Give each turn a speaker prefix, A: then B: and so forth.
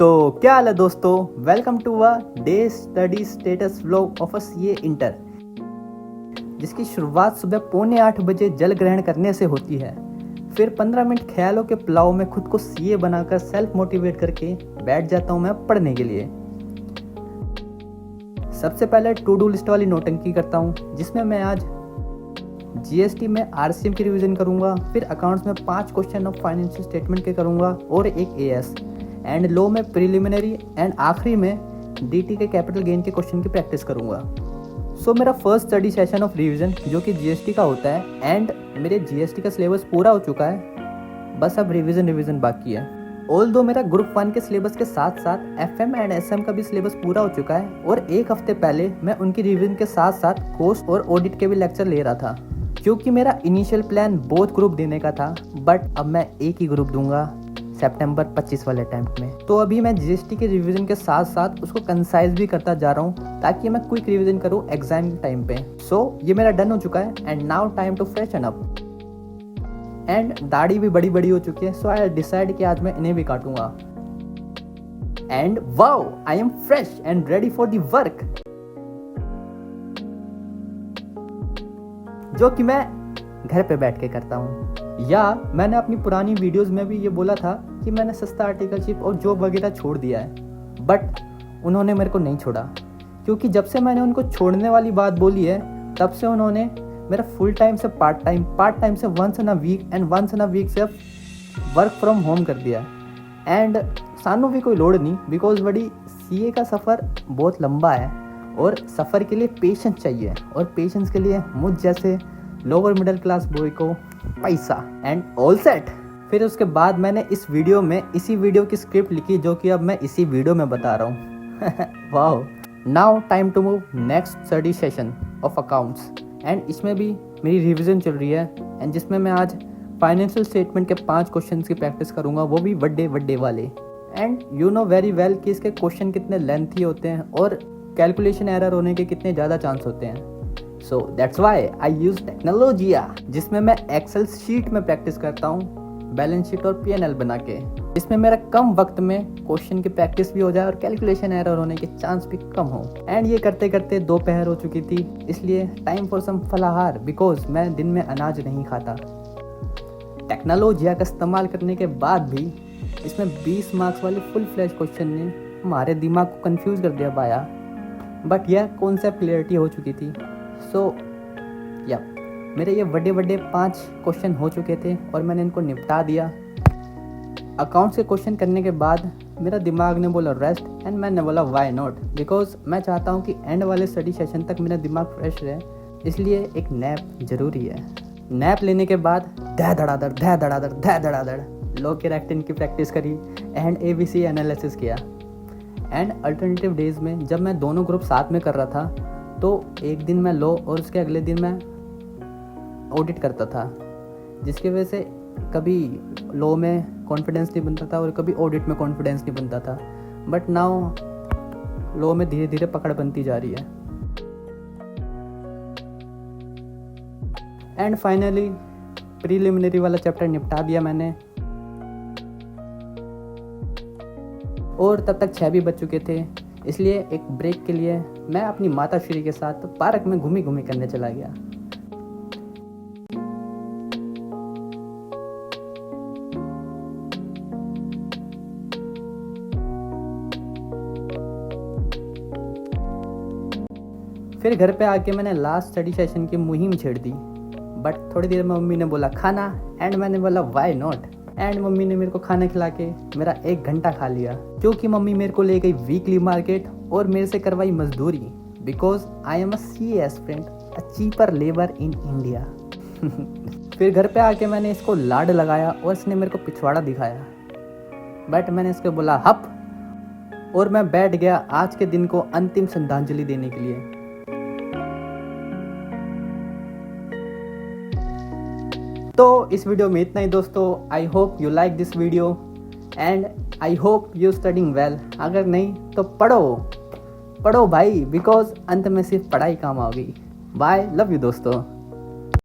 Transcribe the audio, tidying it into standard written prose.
A: तो क्या हाल है दोस्तों, welcome to a day study status vlog of a CA inter, जिसकी शुरुआत सुबह 7:45 बजे जल ग्रहण करने से होती है। फिर 15 मिनट ख्यालों के पुलाव में खुद को सीए बनाकर सेल्फ मोटिवेट करके बैठ जाता हूँ मैं पढ़ने के लिए। सबसे पहले टू डू लिस्ट वाली नोटंकी करता हूँ, जिसमें मैं आज जीएसटी में आरसीएम की रिवीजन करूंगा, फिर अकाउंट्स में 5 क्वेश्चन ऑफ फाइनेंशियल स्टेटमेंट के करूंगा और एक एएस एंड लॉ में प्रिलिमिनरी एंड आखिरी में डीटी के कैपिटल गेन के क्वेश्चन की प्रैक्टिस करूंगा। सो मेरा first study session of revision जो कि जीएसटी का होता है, एंड मेरे जीएसटी का सिलेबस पूरा हो चुका है, बस अब रिवीजन बाकी है। ऑल दो मेरा ग्रुप 1 के सिलेबस के साथ साथ एफएम एंड एसएम का भी सिलेबस पूरा हो चुका है, और एक हफ्ते पहले मैं उनकी रिवीजन के साथ साथ कोस्ट और ऑडिट के भी लेक्चर ले रहा था, क्योंकि मेरा इनिशियल प्लान बोथ ग्रुप देने का था, बट अब मैं एक ही ग्रुप दूंगा सितंबर 25 वाले अटेम्प्ट में। तो अभी मैं जीएसटी के रिवीजन के साथ साथ उसको कंसाइज भी करता जा रहा हूँ, ताकि मैं क्विक रिवीजन करूँ एग्जाम के टाइम पे। सो ये मेरा डन हो चुका है, and now time to freshen up. And दाढ़ी भी बड़ी बड़ी हो चुकी है, सो आई डिसाइड कि आज मैं इन्हें भी काटूंगा। And wow, I am fresh and ready for the work, जो कि मैं घर पे बैठ के करता हूँ। या मैंने अपनी पुरानी वीडियोस में भी ये बोला था कि मैंने सस्ता आर्टिकलशिप और जॉब वगैरह छोड़ दिया है, बट उन्होंने मेरे को नहीं छोड़ा, क्योंकि जब से मैंने उनको छोड़ने वाली बात बोली है, तब से उन्होंने मेरा फुल टाइम से पार्ट टाइम से once in a week and once in a week से वर्क फ्रॉम होम कर दिया। एंड सानू भी कोई लोड नहीं, बिकॉज बड़ी सीए का सफ़र बहुत लंबा है और सफ़र के लिए पेशेंस चाहिए, और पेशेंस के लिए मुझ जैसे लोअर मिडिल क्लास बॉय को पैसा, एंड ऑल सेट। फिर उसके बाद मैंने इस वीडियो में इसी वीडियो की स्क्रिप्ट लिखी, जो कि अब मैं इसी वीडियो में बता रहा हूँ। Wow, now time to move next study session of accounts, and इसमें भी मेरी रिवीजन चल रही है, एंड जिसमें मैं आज फाइनेंशियल स्टेटमेंट के 5 क्वेश्चंस की प्रैक्टिस करूंगा, वो भी बड़े वाले। And you know very well कि इसके क्वेश्चन कितने लेंथी होते हैं और कैलकुलेशन एरर होने के कितने ज़्यादा चांस होते हैं। So that's why I use टेक्नोलॉजिया, जिसमें मैं एक्सेल शीट में प्रैक्टिस करता हूँ, बैलेंस शीट और पीएनएल बना के। इसमें मेरा कम वक्त में क्वेश्चन की प्रैक्टिस भी हो जाए और कैलकुलेशन एरर होने के चांस भी कम हो। एंड ये करते करते दोपहर हो चुकी थी, इसलिए टाइम फॉर सम फलाहार, बिकॉज मैं दिन में अनाज नहीं खाता। टेक्नोलॉजिया का इस्तेमाल करने के बाद भी इसमें 20 मार्क्स वाले फुल फ्लैश क्वेश्चन ने हमारे दिमाग को कंफ्यूज कर दिया पाया, बट यह कॉन्सेप्ट क्लियरिटी हो चुकी थी। सो या मेरे ये बड़े 5 क्वेश्चन हो चुके थे और मैंने इनको निपटा दिया। अकाउंट्स के क्वेश्चन करने के बाद मेरा दिमाग ने बोला रेस्ट, एंड मैंने बोला वाई नॉट, बिकॉज मैं चाहता हूँ कि एंड वाले स्टडी सेशन तक मेरा दिमाग फ्रेश रहे, इसलिए एक नैप जरूरी है। नैप लेने के बाद धा धड़ाधड़ लोकेर एक्टिंग की प्रैक्टिस करी एंड एबीसी एनालिसिस किया। एंड अल्टरनेटिव डेज में जब मैं दोनों ग्रुप साथ में कर रहा था, तो एक दिन मैं लॉ और उसके अगले दिन मैं ऑडिट करता था, जिसकी वजह से कभी लॉ में कॉन्फिडेंस नहीं बनता था और कभी ऑडिट में कॉन्फिडेंस नहीं बनता था, बट नाउ लॉ में धीरे धीरे पकड़ बनती जा रही है। एंड फाइनली प्रीलिमिनरी वाला चैप्टर निपटा दिया मैंने, और तब तक 6 भी बज चुके थे, इसलिए एक ब्रेक के लिए मैं अपनी माता श्री के साथ पार्क में घूमी करने चला गया। फिर घर पे आके मैंने लास्ट स्टडी सेशन की मुहिम छेड़ दी, बट थोड़ी देर में मम्मी ने बोला खाना, एंड मैंने बोला वाई नॉट, एंड मम्मी ने मेरे को खाना खिला के मेरा 1 घंटा खा लिया, क्योंकि मम्मी मेरे को ले गई वीकली मार्केट और मेरे से करवाई मजदूरी, because I am a CA aspirant, a cheaper labour in India. फिर घर पे आके मैंने इसको लाड लगाया और इसने मेरे को पिछवाड़ा दिखाया, बट मैंने इसको बोला हप, और मैं बैठ गया आज के दिन को अंतिम श्रद्धांजलि देने के लिए। तो इस वीडियो में इतना ही दोस्तों। I hope you like this video and I hope you studying well. अगर नहीं तो पढ़ो भाई, बिकॉज अंत में सिर्फ पढ़ाई काम आओगी। बाय, लव यू दोस्तों।